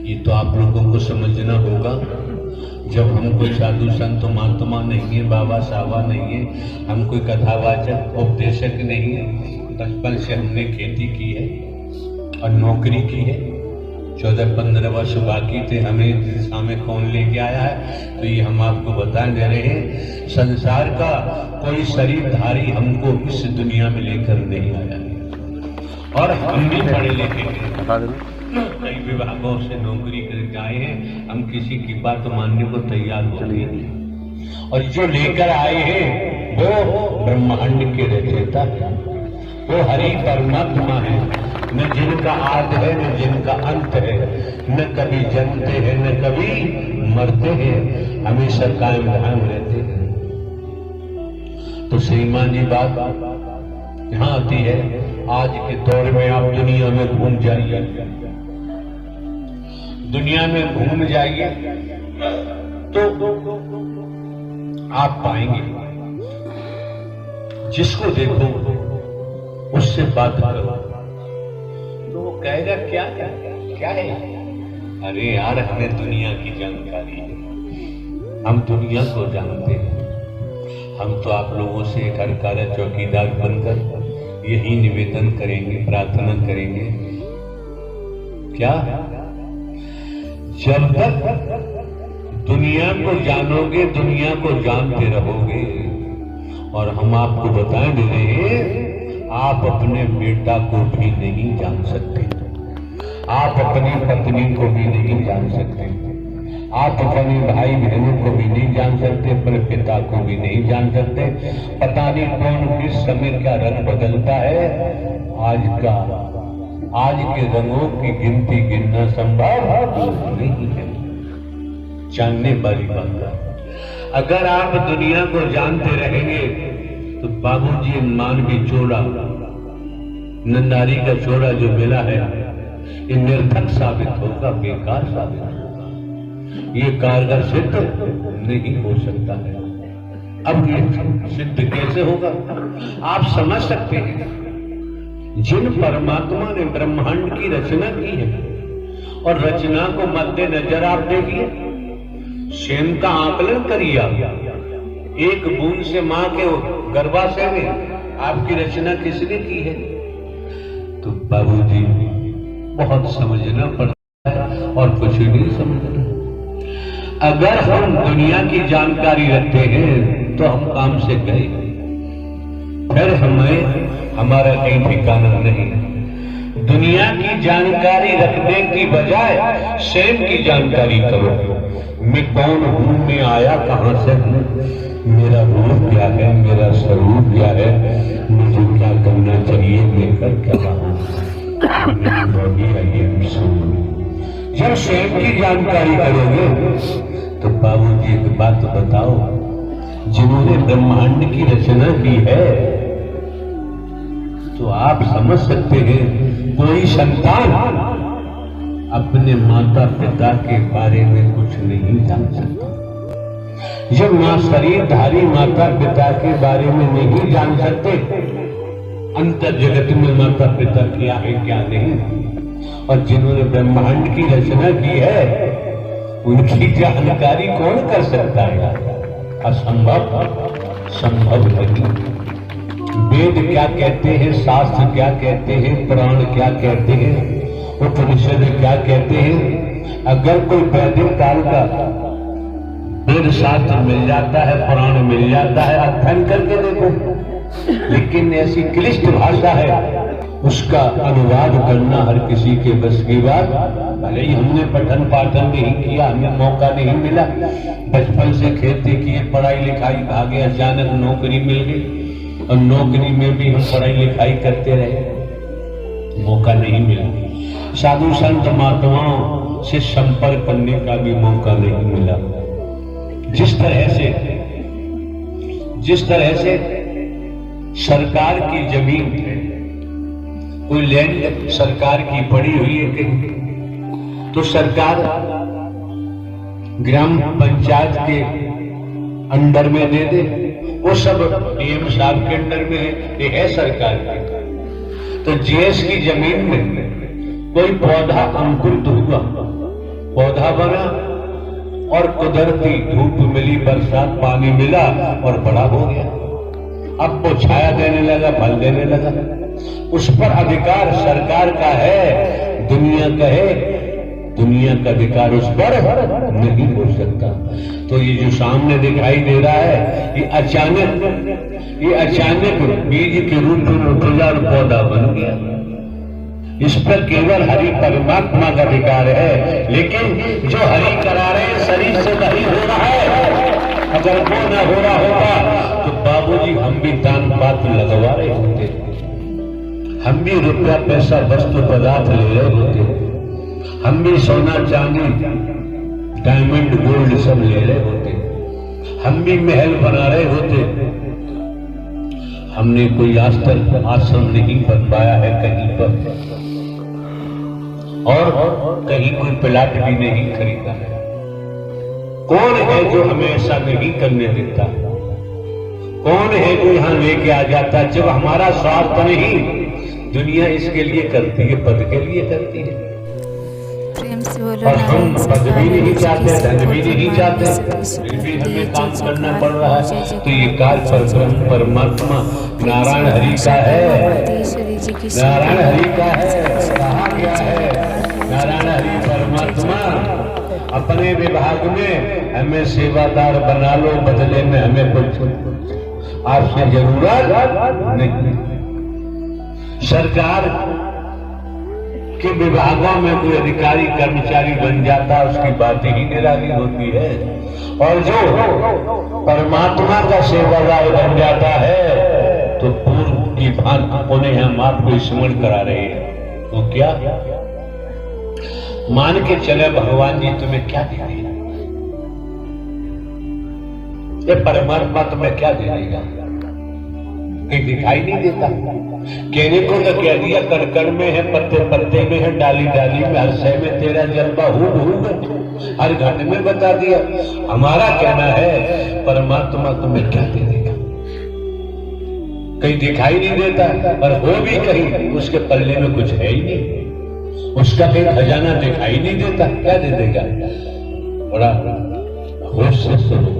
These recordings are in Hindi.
ये तो आप लोगों को समझना होगा। जब हम कोई साधु संत महात्मा नहीं है, बाबा साहबा नहीं है, हम कोई कथावाचक उपदेशक नहीं है। बचपन से हमने खेती की है और नौकरी की है। 14-15 वर्ष बाकी थे, हमें दिशा में कौन लेके आया है, तो ये हम आपको बता दे रहे हैं। संसार का कोई शरीरधारी हमको इस दुनिया में लेकर नहीं आया और हम भी पढ़े लिखे हैं, कई विभागों से नौकरी करके आए हैं। हम किसी की बात मानने को तैयार हो नहीं, और जो लेकर आए हैं वो ब्रह्मांड के रचयिता है, वो हरि परमात्मा है। न जिनका आदि है न जिनका अंत है, न कभी जन्मते हैं न कभी मरते हैं, हमेशा कायम धाम रहते हैं। तो श्रीमान जी बात यहाँ आती है, आज के दौर में आप दुनिया में घूम जाइए, दुनिया में घूम जाइए तो आप पाएंगे जिसको देखो उससे बात करो तो वो कहेगा क्या क्या है। अरे यार, हमें दुनिया की जानकारी है, हम दुनिया को जानते हैं। हम तो आप लोगों से घर का चौकीदार बनकर यही निवेदन करेंगे, प्रार्थना करेंगे, क्या जब तक दुनिया को जानोगे, दुनिया को जानते रहोगे। और हम आपको बता दे रहे हैं, आप अपने बेटा को भी नहीं जान सकते, आप अपनी पत्नी को भी नहीं जान सकते, आप अपने भाई बहनों को भी नहीं जान सकते, अपने पिता को भी नहीं जान सकते। पता नहीं कौन किस समय क्या रंग बदलता है। आज के रंगों की गिनती गिनना संभव नहीं है। जानने वाली बात है, अगर आप दुनिया को जानते रहेंगे तो बाबूजी मानवी चोरा, नंदारी का चोरा जो मिला है, ये निर्थक साबित होगा, बेकार साबित होगा, ये कारगर सिद्ध नहीं हो सकता है। अब ये सिद्ध कैसे होगा आप समझ सकते हैं। जिन परमात्मा ने ब्रह्मांड की रचना की है, और रचना को मद्देनजर आप देखिए, स्वयं का आकलन करिए। एक बूंद से मां के गर्भाशय में आपकी रचना किसने की है। तो बाबूजी बहुत समझना पड़ता है और कुछ नहीं समझना। अगर हम दुनिया की जानकारी रखते हैं तो हम काम से गए, फिर हमारा कहीं ठिकाना नहीं। दुनिया की जानकारी रखने की बजाय स्वयं की जानकारी करो। मैं कौन हूं, मैं आया कहां से हूं, मेरा रूप क्या है, मेरा स्वरूप क्या है, मुझे क्या करना चाहिए, मैं कर क्या रहा हूं। जब स्वयं की जानकारी करोगे तो बाबूजी एक बात बताओ, जिन्होंने ब्रह्मांड की रचना की है, तो आप समझ सकते हैं कोई संतान अपने माता पिता के बारे में कुछ नहीं जान सकता। जब मां शरीरधारी माता पिता के बारे में नहीं जान सकते, अंतर जगत में माता पिता क्या है क्या नहीं, और जिन्होंने ब्रह्मांड की रचना की है उनकी जानकारी कौन कर सकता है। असंभव, संभव नहीं। वेद क्या कहते हैं, शास्त्र क्या कहते हैं, पुराण क्या कहते हैं, उपनिषद क्या कहते हैं। अगर कोई वैदिक काल का वेद शास्त्र मिल जाता है, पुराण मिल जाता है, अध्ययन करके देखो, लेकिन ऐसी क्लिष्ट भाषा है, उसका अनुवाद करना हर किसी के बस की बात। भले ही हमने पठन पाठन नहीं किया, हमें मौका नहीं मिला, बचपन से खेती किए, पढ़ाई लिखाई भागे, अचानक नौकरी मिल गई, और नौकरी में भी हम पढ़ाई लिखाई करते रहे, मौका नहीं मिला। साधु संत महात्माओं से संपर्क करने का भी मौका नहीं मिला। जिस तरह से सरकार की जमीन है, कोई लैंड सरकार की पड़ी हुई है कहीं, तो सरकार ग्राम पंचायत के अंडर में दे दे, वो सब डीएम साहब के अंडर में है, ये है सरकार की। तो जीएस की जमीन में कोई पौधा अंकुरित हुआ पौधा बना और कुदरती धूप मिली, बरसात, पानी मिला और बड़ा हो गया। अब वो छाया देने लगा, फल देने लगा। उस पर अधिकार सरकार का है, दुनिया कहे, दुनिया का अधिकार उस पर नहीं हो सकता। तो ये जो सामने दिखाई दे रहा है, ये अचानक बीज के रूप में उठा और पौधा बन गया। इस पर केवल हरि परमात्मा का अधिकार है। लेकिन जो हरि करा रहे हैं शरीर से वही हो रहा है। अगर वो न हो रहा होता तो बाबूजी हम भी दान पात्र लगवा रहे होते, हम भी रुपया पैसा वस्तु पदार्थ ले रहे होते, हम भी सोना चांदी डायमंड गोल्ड सब ले रहे होते, हम भी महल बना रहे होते। हमने कोई आज तक आश्रम नहीं बन पाया है कहीं पर, और कहीं कोई प्लाट भी नहीं खरीदा है। कौन है जो हमें ऐसा नहीं करने देता? कौन है जो यहां लेके आ जाता जब हमारा स्वार्थ नहीं? दुनिया इसके लिए करती है, पद के लिए करती है। और हम पद भी नहीं चाहते, धन भी नहीं चाहते, फिर भी हमें काम करना पड़ रहा है। तो ये काल परब्रह्म परमात्मा नारायण हरि का है, नारायण हरि का है। कहा गया है नारायण हरि परमात्मा अपने विभाग में हमें सेवादार बना लो, बदले में हमें कुछ आपसे जरूरत नहीं। सरकार के विभागों में कोई अधिकारी कर्मचारी बन जाता, उसकी बातें ही निराली होती है। और जो परमात्मा का सेवादार बन जाता है तो पूर्व की भांति उन्हें हम आपको स्मरण करा रहे हैं। तो क्या मान के चले भगवान जी तुम्हें क्या दे देगा? ये परमात्मा तुम्हें क्या दे देगा? कहीं दिखाई नहीं देता। कहने को तो कह दिया, कण में है, पत्ते पत्ते में है, डाली डाली में, हर शय में तेरा जलवा हूब हर घट में बता दिया। हमारा कहना है परमात्मा तुम्हें क्या दे देगा? कहीं दिखाई नहीं देता, और हो भी कहीं उसके पल्ले में कुछ है ही नहीं, उसका कहीं खजाना दिखाई नहीं देता। क्या दे देगा? बड़ा होश से सुनो,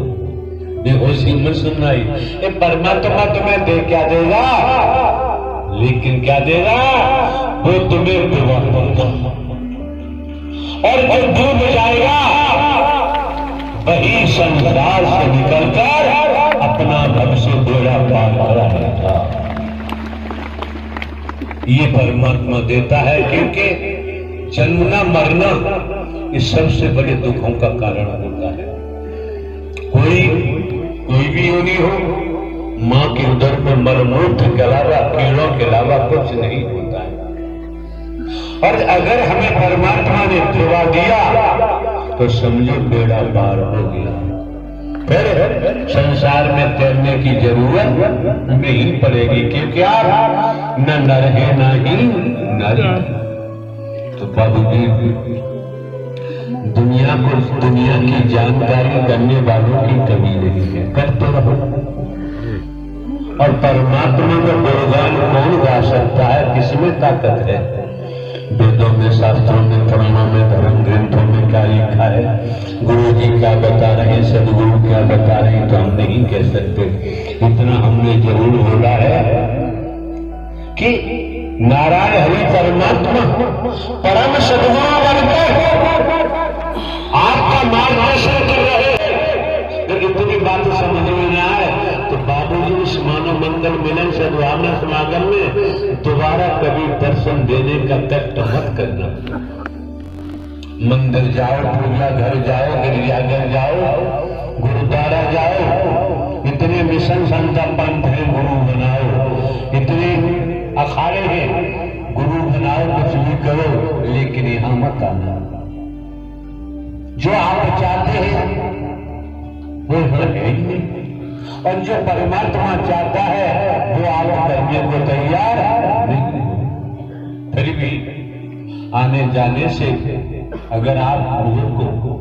बेहोशी मत सुनना। ये परमात्मा तुम्हें दे क्या देगा? लेकिन क्या देगा? वो तुम्हें विवाह देगा, और जो डूब जाएगा वही संसार से निकलकर अपना भविष्य बेड़ा पार कराएगा। ये परमात्मा देता है, क्योंकि जन्मना मरना ये सबसे बड़े दुखों का कारण होता है। कोई भी योनि हो, मां के उदर में मरमूत्र के अलावा, कीड़ों के अलावा कुछ नहीं होता है। और अगर हमें परमात्मा ने दुआ दिया तो समझो बेड़ा पार हो गया, फिर संसार में तैरने की जरूरत नहीं पड़ेगी। क्योंकि आप न नर है न ही नारी। तो बाबूजी दुनिया को, दुनिया की जानकारी करने वालों की कमी नहीं है, करते रहो। और परमात्मा का गुणगान कौन गा सकता है? किसमें ताकत है? वेदों में, शास्त्रों में, पुराणों में, धर्म ग्रंथों में क्या लिखा है? गुरु जी क्या बता रहे हैं, सदगुरु क्या बता रहे हैं, तो हम नहीं कह सकते। इतना हमने जरूर बोला है कि नारायण हरि परमात्मा परम सदगुरु बनकर आपका मार्गदर्शन कर रहे हैं। जब इतनी बात समझ में न आए तो बाबूजी इस मानव मंगल मिलन सद्भावना समागम में दोबारा कभी दर्शन देने का कष्ट मत करना। मंदिर जाओ, पूजा घर जाओ, गिरजाघर जाओ, गुरुद्वारा जाओ, इतने मिशन संता पंथ है, गुरु बनाओ, इतने अखाड़े हैं, गुरु बनाओ, कुछ भी करो, लेकिन यहां मत आना। जो आप चाहते हैं वो है ही नहीं, और जो परमात्मा चाहता है वो आप करने को तैयार नहीं। फिर भी आने जाने से अगर आप लोगों को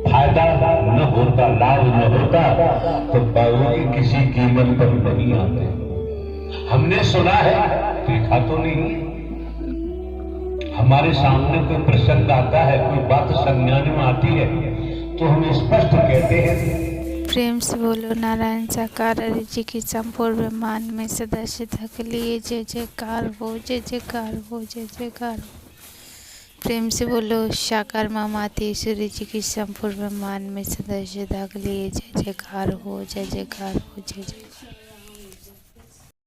फायदा न होता, लाभ न होता, तो बाबूजी किसी कीमत पर नहीं आते। हमने सुना है, देखा तो नहीं, हमारे सामने कोई प्रसंग आता है, कोई बात संज्ञान में आती है, तो हम स्पष्ट कहते हैं। प्रेम से बोलो नारायण साकार हरि जी की संपूर्ण ब्रह्मांड में सदा सिद्ध लिए जय जयकार हो, जय जयकार हो, जय जयकार हो। प्रेम से बोलो साकार माँ माते सूर्य जी की संपूर्ण ब्रह्मांड में सदा सिद्ध लिए जय जयकार हो, जय जयकार हो, जय जय।